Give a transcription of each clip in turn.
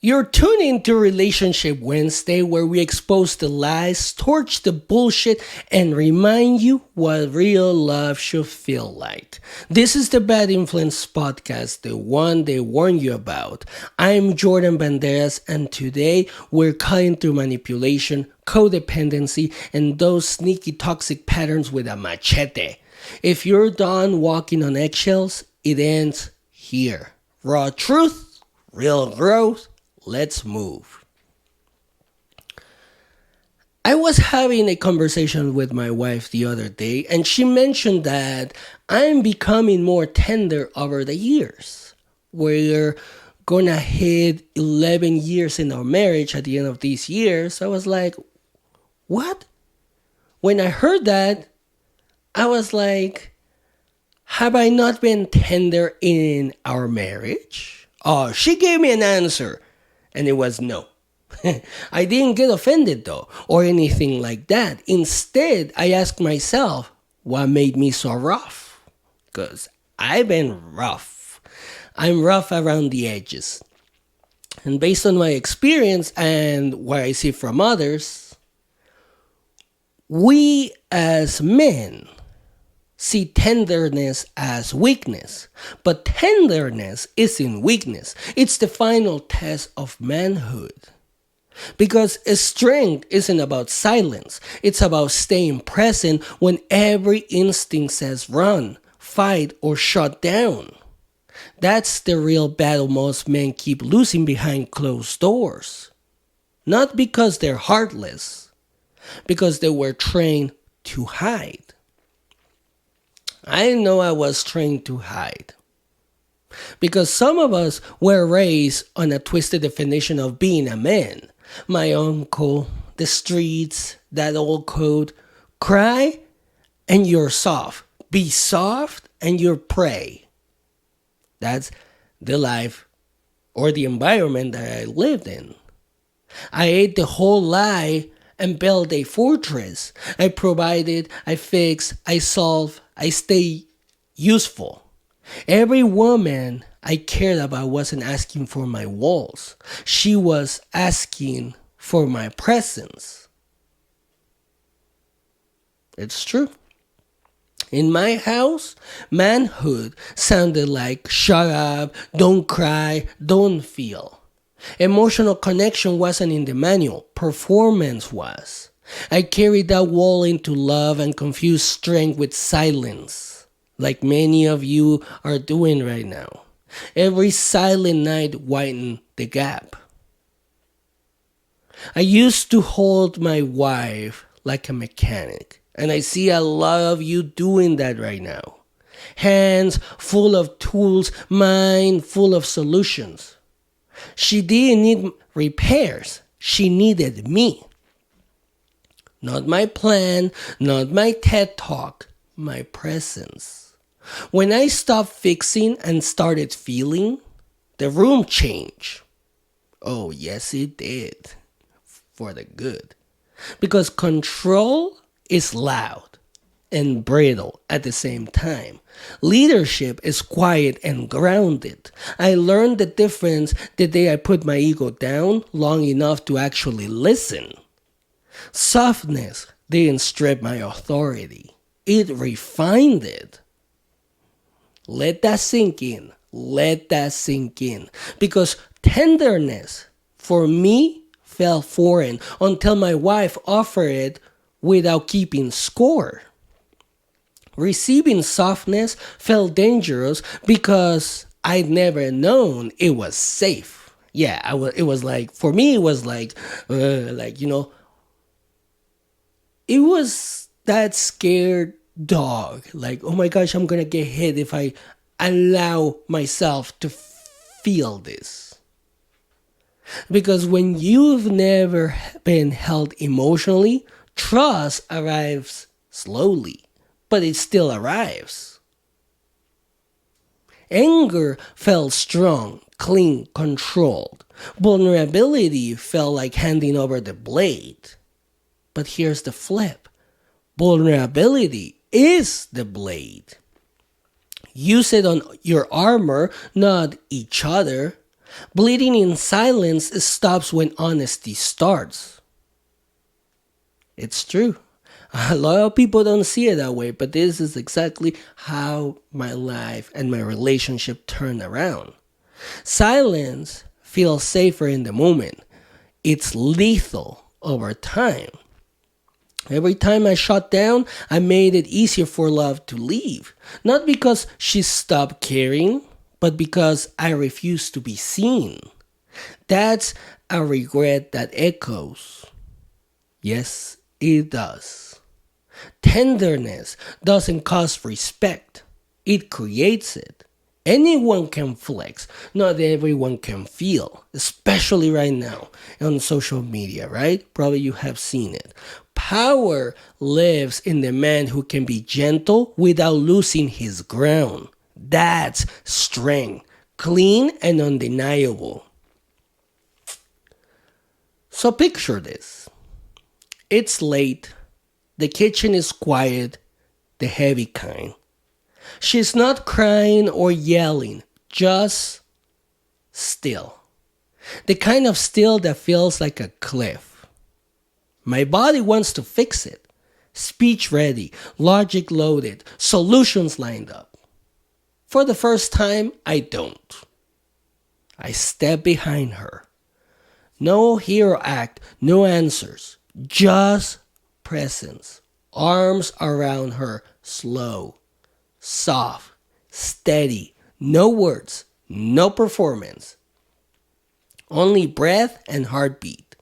You're tuning into Relationship Wednesday, where we expose the lies, torch the bullshit, and remind you what real love should feel like. This is the Bad Influence Podcast, the one they warn you about. I'm Bjordan Banderas, and today we're cutting through manipulation, codependency, and those sneaky toxic patterns with a machete. If you're done walking on eggshells, it ends here. Raw truth, real growth. Let's move. I was having a conversation with my wife the other day, and she mentioned that I'm becoming more tender over the years. We're gonna hit 11 years in our marriage at the end of these years. So I was like, what? When I heard that, I was like, have I not been tender in our marriage? Oh, she gave me an answer. And it was no. I didn't get offended though, or anything like that. Instead, I asked myself, what made me so rough? Because I've been rough. I'm rough around the edges. And based on my experience and what I see from others, we as men see tenderness as weakness. But tenderness isn't weakness. It's the final test of manhood. Because strength isn't about silence. It's about staying present when every instinct says run, fight, or shut down. That's the real battle most men keep losing behind closed doors. Not because they're heartless, because they were trained to hide. I know I was trained to hide. Because some of us were raised on a twisted definition of being a man. My uncle, the streets, that old code. Cry and you're soft. Be soft and you're prey. That's the life or the environment that I lived in. I ate the whole lie and built a fortress. I provided, I fixed, I solved, I stay useful. Every woman I cared about wasn't asking for my walls. She was asking for my presence. It's true. In my house, manhood sounded like shut up, don't cry, don't feel. Emotional connection wasn't in the manual, performance was. I carried that wall into love and confused strength with silence, like many of you are doing right now. Every silent night widened the gap. I used to hold my wife like a mechanic, and I see a lot of you doing that right now. Hands full of tools, mind full of solutions. She didn't need repairs. She needed me. Not my plan, not my TED Talk, my presence. When I stopped fixing and started feeling, the room changed. Oh, yes, it did. For the good. Because control is loud and brittle at the same time. Leadership is quiet and grounded. I learned the difference the day I put my ego down long enough to actually listen. Softness didn't strip my authority. It refined it. Let that sink in. Let that sink in. Because tenderness, for me, felt foreign until my wife offered it without keeping score. Receiving softness felt dangerous because I'd never known it was safe. Yeah, it was like, for me, it was like, it was that scared dog. Like, oh my gosh, I'm gonna get hit if I allow myself to feel this. Because when you've never been held emotionally, trust arrives slowly, but it still arrives. Anger felt strong, clean, controlled. Vulnerability felt like handing over the blade. But here's the flip. Vulnerability is the blade. Use it on your armor, not each other. Bleeding in silence stops when honesty starts. It's true. A lot of people don't see it that way, but this is exactly how my life and my relationship turned around. Silence feels safer in the moment. It's lethal over time. Every time I shut down, I made it easier for love to leave. Not because she stopped caring, but because I refused to be seen. That's a regret that echoes. Yes, it does. Tenderness doesn't cause respect, it creates it. Anyone can flex, not everyone can feel, especially right now on social media, right? Probably you have seen it. Power lives in the man who can be gentle without losing his ground. That's strength, clean and undeniable. So picture this. It's late, the kitchen is quiet, the heavy kind. She's not crying or yelling, just still. The kind of still that feels like a cliff. My body wants to fix it. Speech ready, logic loaded, solutions lined up. For the first time, I don't. I step behind her. No hero act, no answers, just presence. Arms around her, slow, soft, steady, no words, no performance. Only breath and heartbeat.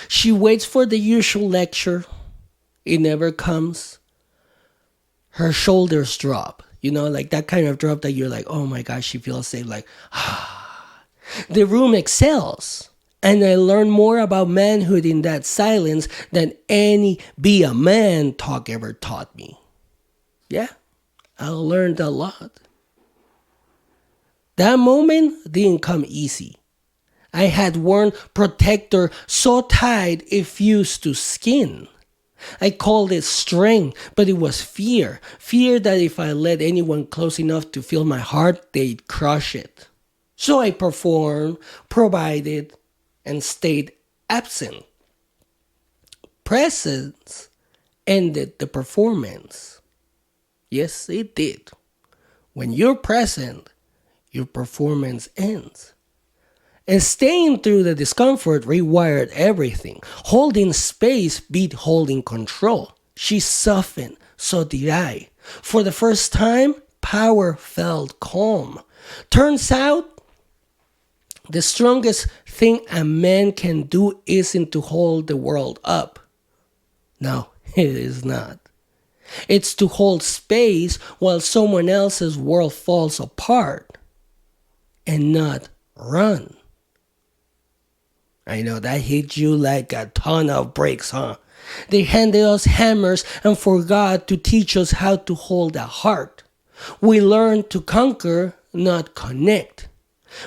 She waits for the usual lecture. It never comes. Her shoulders drop. Like that kind of drop that you're like, oh my gosh, she feels safe. Like, the room exhales. And I learn more about manhood in that silence than any be a man talk ever taught me. Yeah, I learned a lot. That moment didn't come easy. I had worn protector so tight it fused to skin. I called it strength, but it was fear. Fear that if I let anyone close enough to feel my heart, they'd crush it. So I performed, provided, and stayed absent. Presence ended the performance. Yes, it did. When you're present, your performance ends. And staying through the discomfort rewired everything. Holding space beat holding control. She softened, so did I. For the first time, power felt calm. Turns out, the strongest thing a man can do isn't to hold the world up. No, it is not. It's to hold space while someone else's world falls apart and not run. I know that hit you like a ton of bricks, huh? They handed us hammers and forgot to teach us how to hold a heart. We learned to conquer, not connect.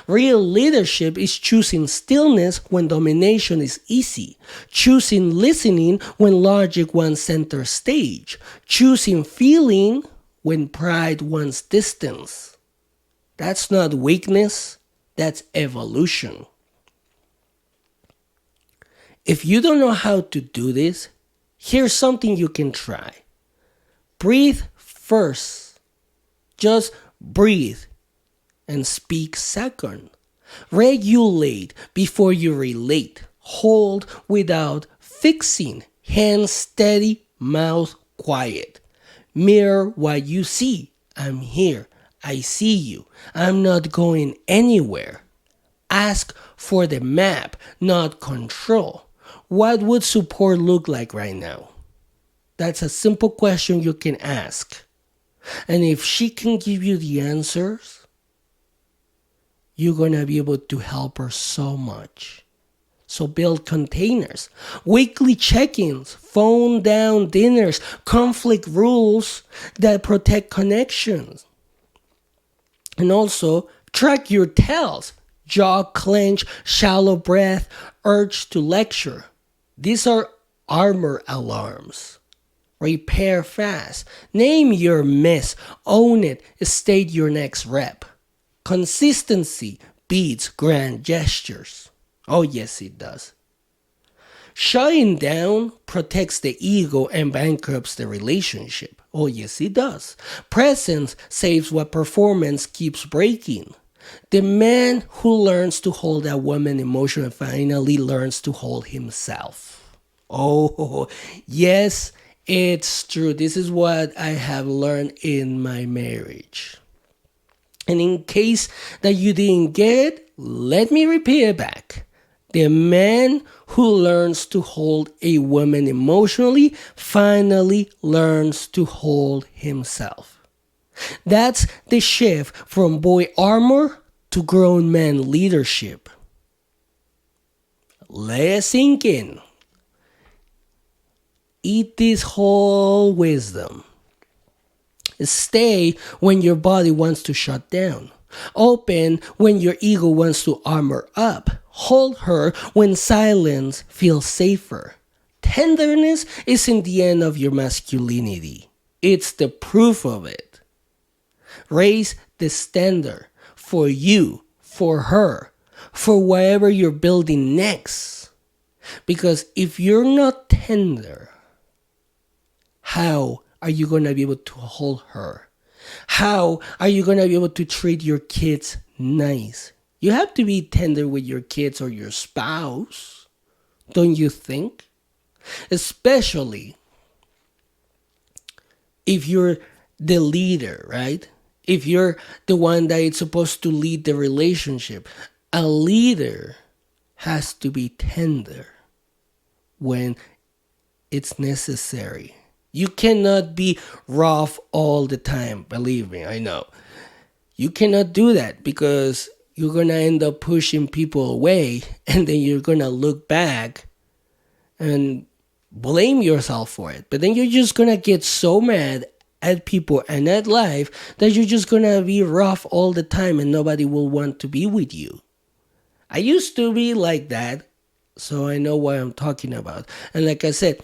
Real leadership is choosing stillness when domination is easy, choosing listening when logic wants center stage, choosing feeling when pride wants distance. That's not weakness, that's evolution. If you don't know how to do this, here's something you can try. Breathe first. Just breathe. And speak second. Regulate before you relate. Hold without fixing. Hands steady, mouth quiet. Mirror what you see. I'm here. I see you. I'm not going anywhere. Ask for the map, not control. What would support look like right now? That's a simple question you can ask. And if she can give you the answers, you're going to be able to help her so much. So build containers, weekly check-ins, phone down dinners, conflict rules that protect connections. And also track your tells, jaw clench, shallow breath, urge to lecture. These are armor alarms. Repair fast. Name your miss, own it, state your next rep. Consistency beats grand gestures. Oh, yes, it does. Shutting down protects the ego and bankrupts the relationship. Oh, yes, it does. Presence saves what performance keeps breaking. The man who learns to hold a woman emotionally finally learns to hold himself. Oh, yes, it's true. This is what I have learned in my marriage. And in case that you didn't get it, let me repeat it back. The man who learns to hold a woman emotionally finally learns to hold himself. That's the shift from boy armor to grown man leadership. Let it sink in. Eat this whole wisdom. Stay when your body wants to shut down. Open when your ego wants to armor up. Hold her when silence feels safer. Tenderness isn't the end of your masculinity. It's the proof of it. Raise the standard for you, for her, for whatever you're building next. Because if you're not tender, how are you going to be able to hold her? How are you going to be able to treat your kids nice? You have to be tender with your kids or your spouse, don't you think? Especially if you're the leader, right? If you're the one that is supposed to lead the relationship. A leader has to be tender when it's necessary. You cannot be rough all the time. Believe me, I know. You cannot do that because you're going to end up pushing people away and then you're going to look back and blame yourself for it. But then you're just going to get so mad at people and at life that you're just going to be rough all the time and nobody will want to be with you. I used to be like that, so I know what I'm talking about. And like I said,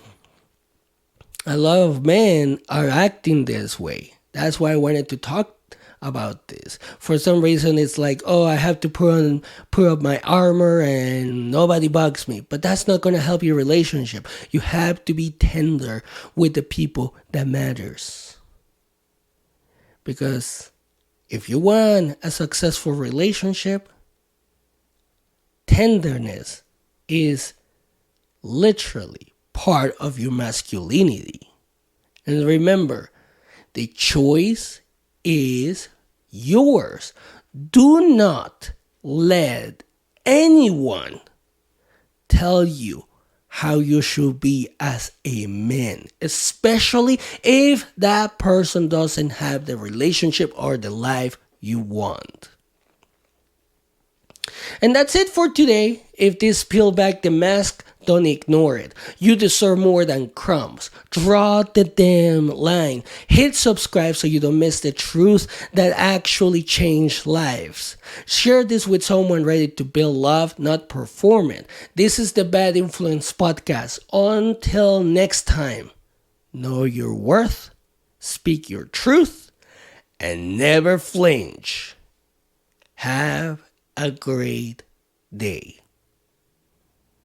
a lot of men are acting this way. That's why I wanted to talk about this. For some reason, it's like, oh, I have to put up my armor and nobody bugs me. But that's not going to help your relationship. You have to be tender with the people that matters. Because if you want a successful relationship, tenderness is literally part of your masculinity. And remember, the choice is yours. Do not let anyone tell you how you should be as a man, especially if that person doesn't have the relationship or the life you want. And that's it for today. If this peeled back the mask, don't ignore it. You deserve more than crumbs. Draw the damn line. Hit subscribe so you don't miss the truth that actually change lives. Share this with someone ready to build love, not perform it. This is the Bad Influence Podcast. Until next time, know your worth, speak your truth, and never flinch. Have a great day.